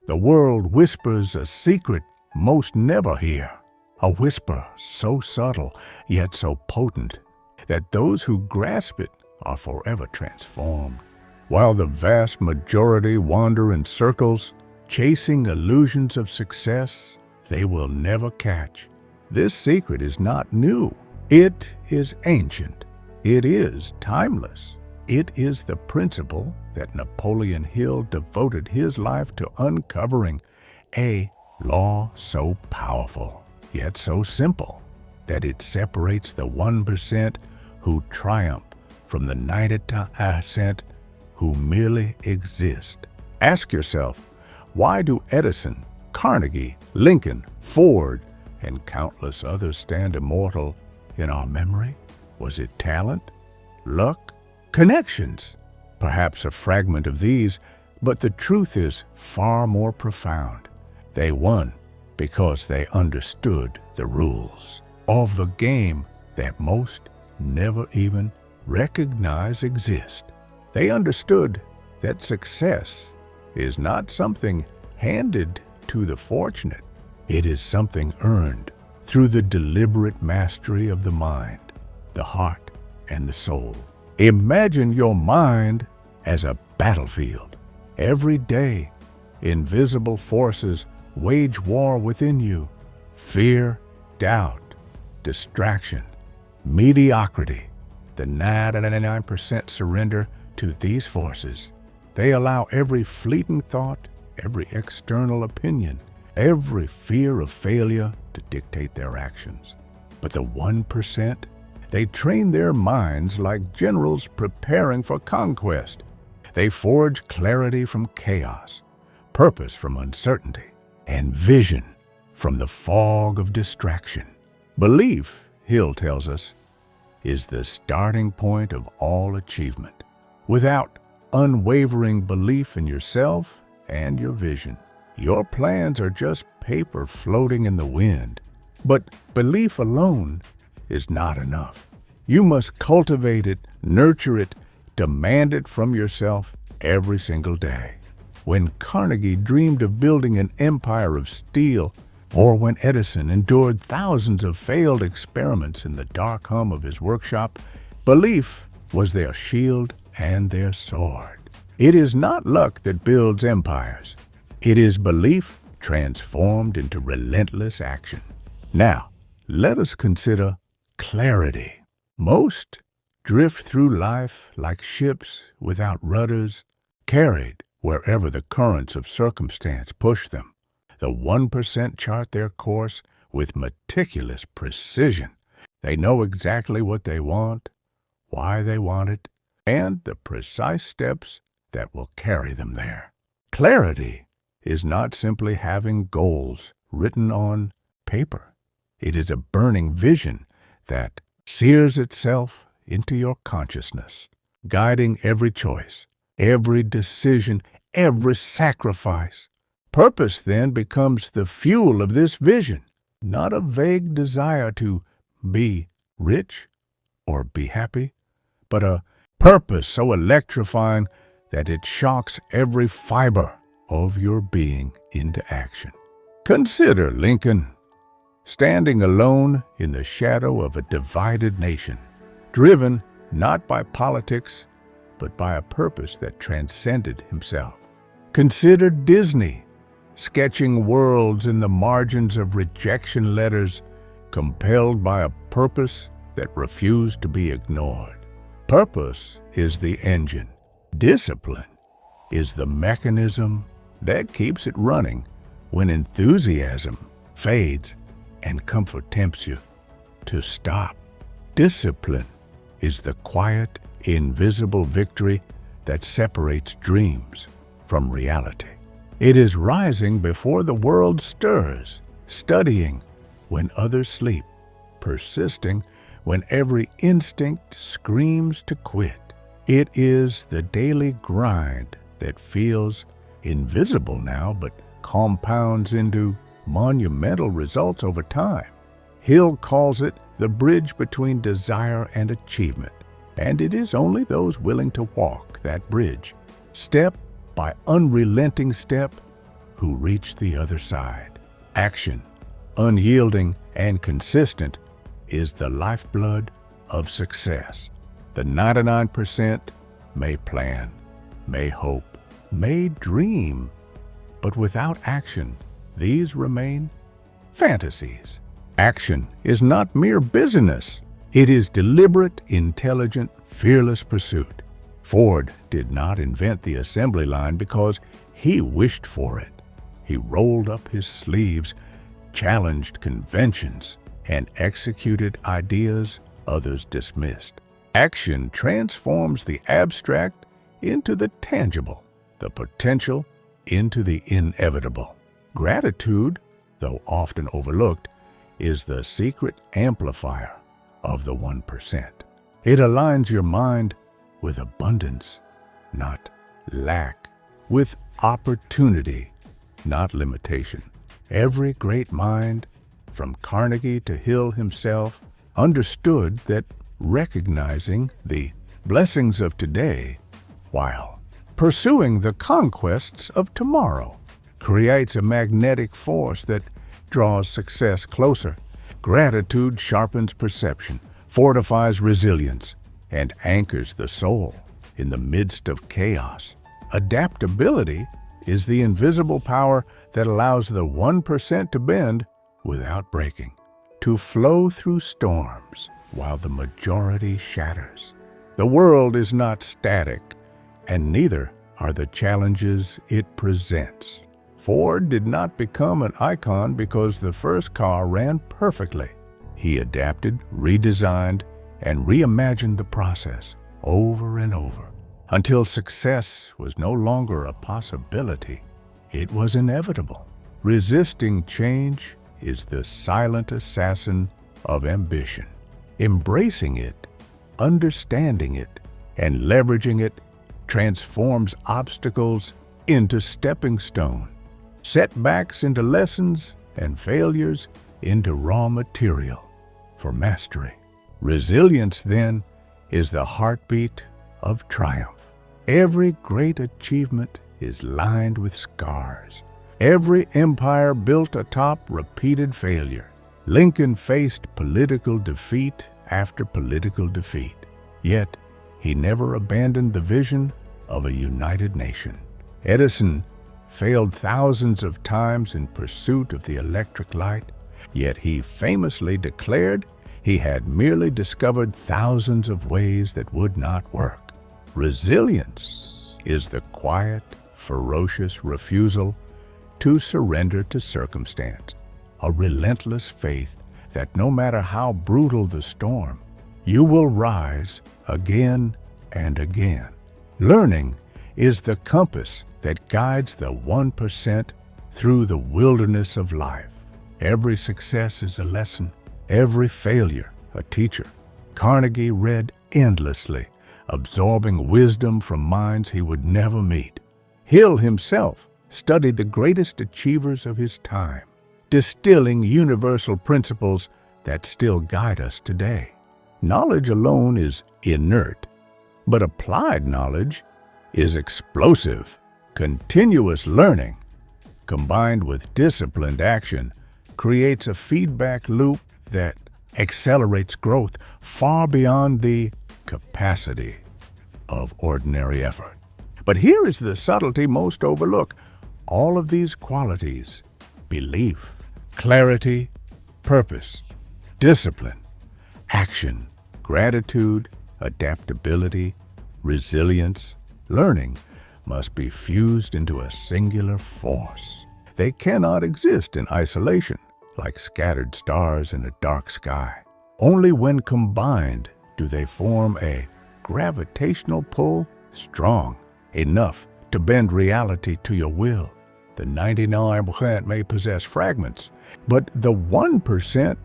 The world whispers a secret most never hear, a whisper so subtle yet so potent that those who grasp it are forever transformed. While the vast majority wander in circles, chasing illusions of success they will never catch. This secret is not new. It is ancient. It is timeless. It is the principle that Napoleon Hill devoted his life to uncovering, a law so powerful, yet so simple, that it separates the 1% who triumph from the 90% who merely exist. Ask yourself, why do Edison, Carnegie, Lincoln, Ford, and countless others stand immortal in our memory? Was it talent, luck, connections? Perhaps a fragment of these, but the truth is far more profound. They won because they understood the rules of the game that most never even recognize exist. They understood that success is not something handed to the fortunate. It is something earned through the deliberate mastery of the mind, the heart, and the soul. Imagine your mind as a battlefield. Every day, invisible forces wage war within you. Fear, doubt, distraction, mediocrity. The 99% surrender to these forces. They allow every fleeting thought, every external opinion, every fear of failure to dictate their actions. But the 1%, they train their minds like generals preparing for conquest. They forge clarity from chaos, purpose from uncertainty, and vision from the fog of distraction. Belief, Hill tells us, is the starting point of all achievement. Without unwavering belief in yourself and your vision, your plans are just paper floating in the wind. But belief alone is not enough. You must cultivate it, nurture it, demand it from yourself every single day. When Carnegie dreamed of building an empire of steel, or when Edison endured thousands of failed experiments in the dark hum of his workshop, belief was their shield and their sword. It is not luck that builds empires. It is belief transformed into relentless action. Now, let us consider clarity. Most drift through life like ships without rudders, carried wherever the currents of circumstance push them. The 1% chart their course with meticulous precision. They know exactly what they want, why they want it, and the precise steps that will carry them there. Clarity is not simply having goals written on paper. It is a burning vision that sears itself into your consciousness, guiding every choice, every decision, every sacrifice. Purpose then becomes the fuel of this vision, not a vague desire to be rich or be happy, but a purpose so electrifying that it shocks every fiber of your being into action. Consider Lincoln, standing alone in the shadow of a divided nation, driven not by politics, but by a purpose that transcended himself. Consider Disney, sketching worlds in the margins of rejection letters, compelled by a purpose that refused to be ignored. Purpose is the engine. Discipline is the mechanism that keeps it running when enthusiasm fades and comfort tempts you to stop. Discipline is the quiet, invisible victory that separates dreams from reality. It is rising before the world stirs, studying when others sleep, persisting when every instinct screams to quit. It is the daily grind that feels invisible now, but compounds into monumental results over time. Hill calls it the bridge between desire and achievement, and it is only those willing to walk that bridge, step by unrelenting step, who reach the other side. Action, unyielding and consistent, is the lifeblood of success. The 99% may plan, may hope, may dream, but without action, these remain fantasies. Action is not mere busyness. It is deliberate, intelligent, fearless pursuit. Ford did not invent the assembly line because he wished for it. He rolled up his sleeves, challenged conventions, and executed ideas others dismissed. Action transforms the abstract into the tangible, the potential into the inevitable. Gratitude, though often overlooked, is the secret amplifier of the 1%. It aligns your mind with abundance, not lack, with opportunity, not limitation. Every great mind, from Carnegie to Hill himself, understood that recognizing the blessings of today while pursuing the conquests of tomorrow creates a magnetic force that draws success closer. Gratitude sharpens perception, fortifies resilience, and anchors the soul in the midst of chaos. Adaptability is the invisible power that allows the 1% to bend without breaking, to flow through storms while the majority shatters. The world is not static, and neither are the challenges it presents. Ford did not become an icon because the first car ran perfectly. He adapted, redesigned, and reimagined the process over and over until success was no longer a possibility. It was inevitable. Resisting change is the silent assassin of ambition. Embracing it, understanding it, and leveraging it transforms obstacles into stepping stones, setbacks into lessons, and failures into raw material for mastery. Resilience, then, is the heartbeat of triumph. Every great achievement is lined with scars. Every empire built atop repeated failure. Lincoln faced political defeat after political defeat. Yet, he never abandoned the vision of a united nation. Edison failed thousands of times in pursuit of the electric light, yet he famously declared he had merely discovered thousands of ways that would not work. Resilience is the quiet, ferocious refusal to surrender to circumstance, a relentless faith that no matter how brutal the storm, you will rise again and again. Learning is the compass that guides the 1% through the wilderness of life. Every success is a lesson, every failure a teacher. Carnegie read endlessly, absorbing wisdom from minds he would never meet. Hill himself studied the greatest achievers of his time, distilling universal principles that still guide us today. Knowledge alone is inert, but applied knowledge is explosive. Continuous learning, combined with disciplined action, creates a feedback loop that accelerates growth far beyond the capacity of ordinary effort. But here is the subtlety most overlooked. All of these qualities, belief, clarity, purpose, discipline, action, gratitude, adaptability, resilience, learning, must be fused into a singular force. They cannot exist in isolation, like scattered stars in a dark sky. Only when combined do they form a gravitational pull strong enough to bend reality to your will. The 99% may possess fragments, but the 1%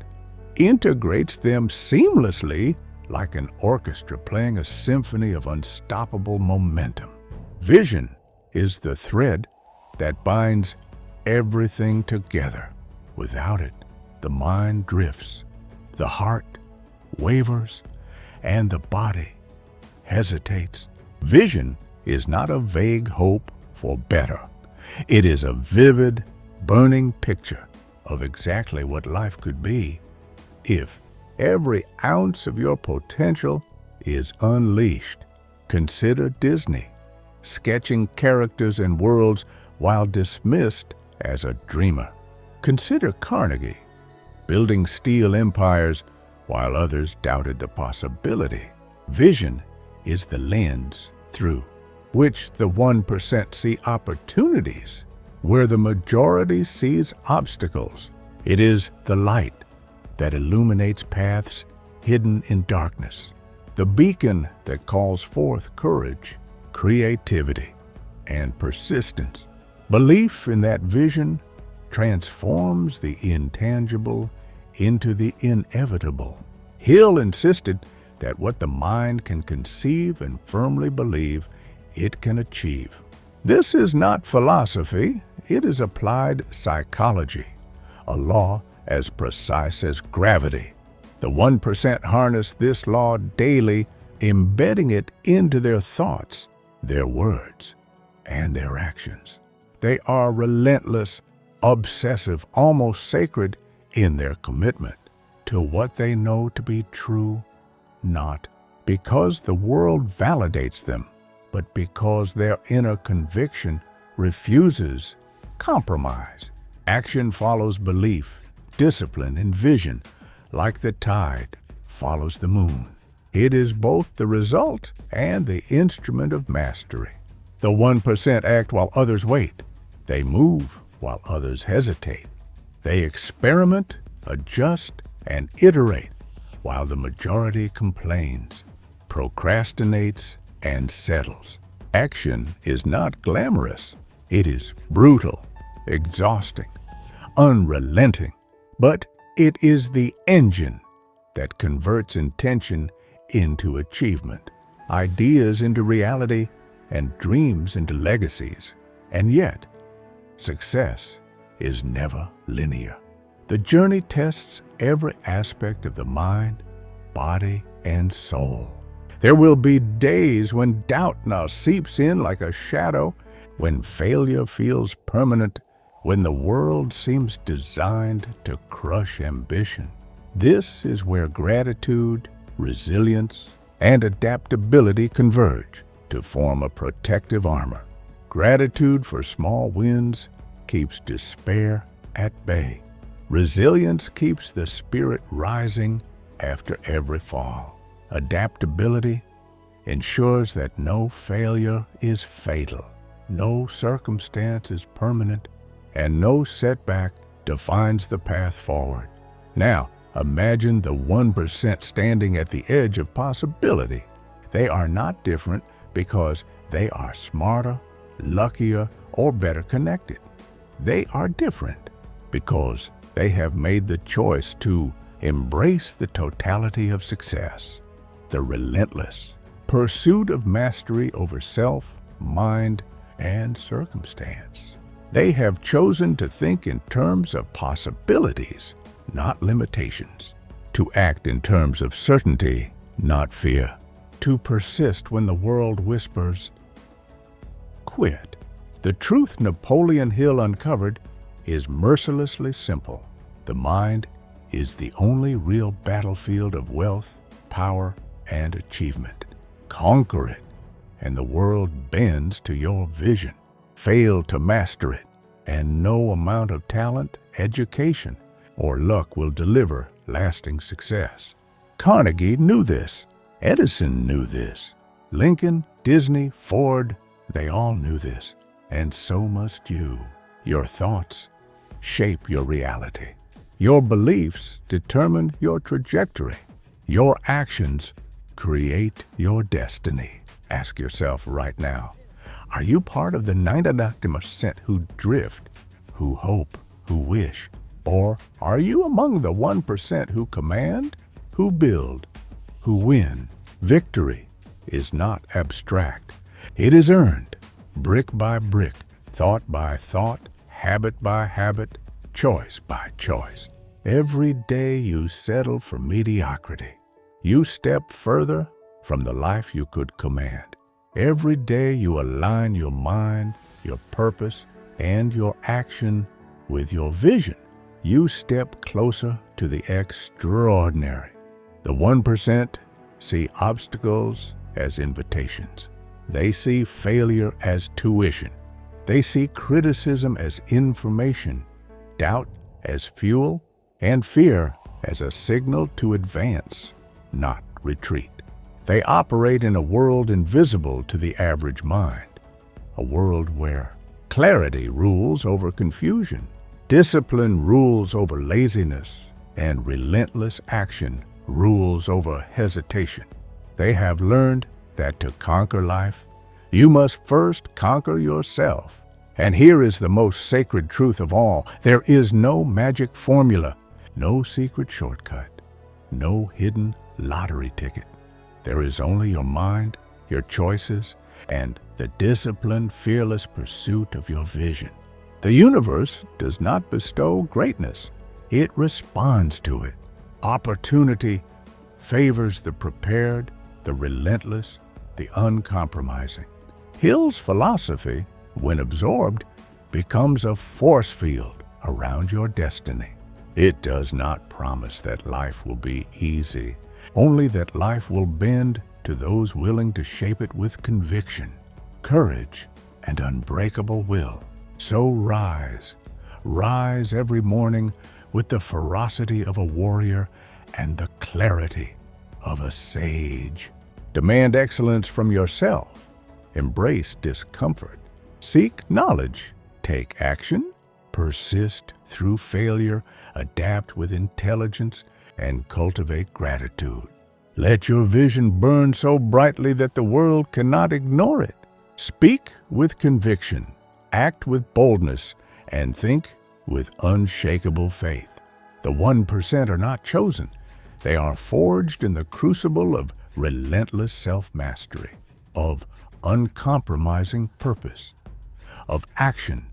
integrates them seamlessly like an orchestra playing a symphony of unstoppable momentum. Vision is the thread that binds everything together. Without it, the mind drifts, the heart wavers, and the body hesitates. Vision is not a vague hope for better, It is a vivid, burning picture of exactly what life could be if every ounce of your potential is unleashed. Consider Disney, sketching characters and worlds while dismissed as a dreamer. Consider Carnegie, building steel empires while others doubted the possibility. Vision is the lens through which the 1% see opportunities where the majority sees obstacles. It is the light that illuminates paths hidden in darkness, the beacon that calls forth courage, creativity, and persistence. Belief in that vision transforms the intangible into the inevitable. Hill insisted that what the mind can conceive and firmly believe, it can achieve. This is not philosophy, it is applied psychology, a law as precise as gravity. The 1% harness this law daily, embedding it into their thoughts, their words, and their actions. They are relentless, obsessive, almost sacred in their commitment to what they know to be true, not because the world validates them, but because their inner conviction refuses compromise. Action follows belief, discipline, and vision, like the tide follows the moon. It is both the result and the instrument of mastery. The 1% act while others wait. They move while others hesitate. They experiment, adjust, and iterate, while the majority complains, procrastinates, and settles. Action is not glamorous. It is brutal, exhausting, unrelenting, but it is the engine that converts intention into achievement, ideas into reality, and dreams into legacies. And yet, success is never linear. The journey tests every aspect of the mind, body, and soul. There will be days when doubt now seeps in like a shadow, when failure feels permanent, when the world seems designed to crush ambition. This is where gratitude, resilience, and adaptability converge to form a protective armor. Gratitude for small wins keeps despair at bay. Resilience keeps the spirit rising after every fall. Adaptability ensures that no failure is fatal, no circumstance is permanent, and no setback defines the path forward. Now, imagine the 1% standing at the edge of possibility. They are not different because they are smarter, luckier, or better connected. They are different because they have made the choice to embrace the totality of success, the relentless pursuit of mastery over self, mind, and circumstance. They have chosen to think in terms of possibilities, not limitations, to act in terms of certainty, not fear, to persist when the world whispers, quit. The truth Napoleon Hill uncovered is mercilessly simple. The mind is the only real battlefield of wealth, power, and achievement. Conquer it, and the world bends to your vision. Fail to master it, and no amount of talent, education, or luck will deliver lasting success. Carnegie knew this. Edison knew this. Lincoln, Disney, Ford, they all knew this. And so must you. Your thoughts shape your reality. Your beliefs determine your trajectory. Your actions create your destiny. Ask yourself right now, are you part of the 99% who drift, who hope, who wish? Or are you among the 1% who command, who build, who win? Victory is not abstract. It is earned, brick by brick, thought by thought, habit by habit, choice by choice. Every day you settle for mediocrity, you step further from the life you could command. Every day you align your mind, your purpose, and your action with your vision, you step closer to the extraordinary. The 1% see obstacles as invitations. They see failure as tuition. They see criticism as information, doubt as fuel, and fear as a signal to advance, not retreat. They operate in a world invisible to the average mind, a world where clarity rules over confusion, discipline rules over laziness, and relentless action rules over hesitation. They have learned that to conquer life, you must first conquer yourself. And here is the most sacred truth of all. There is no magic formula, no secret shortcut, no hidden lottery ticket. There is only your mind, your choices, and the disciplined, fearless pursuit of your vision. The universe does not bestow greatness. It responds to it. Opportunity favors the prepared, the relentless, the uncompromising. Hill's philosophy, when absorbed, becomes a force field around your destiny. It does not promise that life will be easy, only that life will bend to those willing to shape it with conviction, courage, and unbreakable will. So rise every morning with the ferocity of a warrior and the clarity of a sage. Demand excellence from yourself. Embrace discomfort. Seek knowledge. Take action. Persist through failure. Adapt with intelligence and cultivate gratitude. Let your vision burn so brightly that the world cannot ignore it. Speak with conviction. Act with boldness, and think with unshakable faith. The 1% are not chosen. They are forged in the crucible of relentless self-mastery, of uncompromising purpose, of action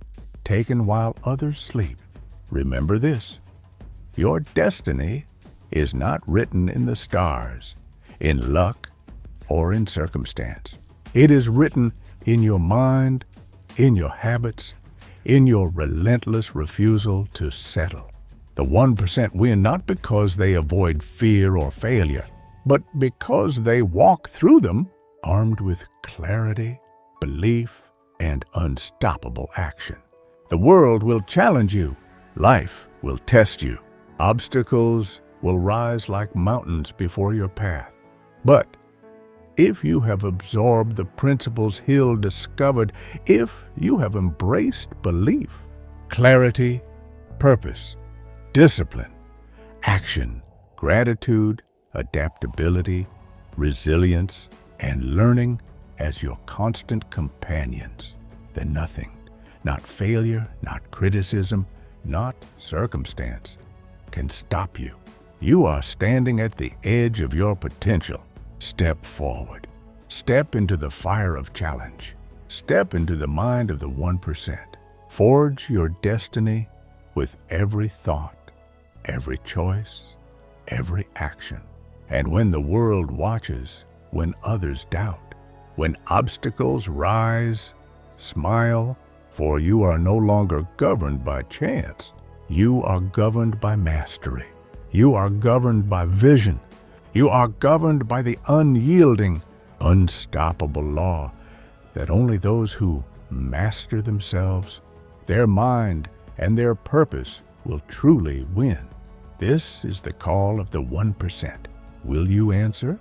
taken while others sleep. Remember this: your destiny is not written in the stars, in luck, or in circumstance. It is written in your mind, in your habits, in your relentless refusal to settle. The 1% win not because they avoid fear or failure, but because they walk through them armed with clarity, belief, and unstoppable action. The world will challenge you. Life will test you. Obstacles will rise like mountains before your path. But if you have absorbed the principles Hill discovered, if you have embraced belief, clarity, purpose, discipline, action, gratitude, adaptability, resilience, and learning as your constant companions, then nothing, not failure, not criticism, not circumstance, can stop you. You are standing at the edge of your potential. Step forward. Step into the fire of challenge. Step into the mind of the 1%. Forge your destiny with every thought, every choice, every action. And when the world watches, when others doubt, when obstacles rise, smile, for you are no longer governed by chance. You are governed by mastery. You are governed by vision. You are governed by the unyielding, unstoppable law that only those who master themselves, their mind, and their purpose will truly win. This is the call of the 1%. Will you answer?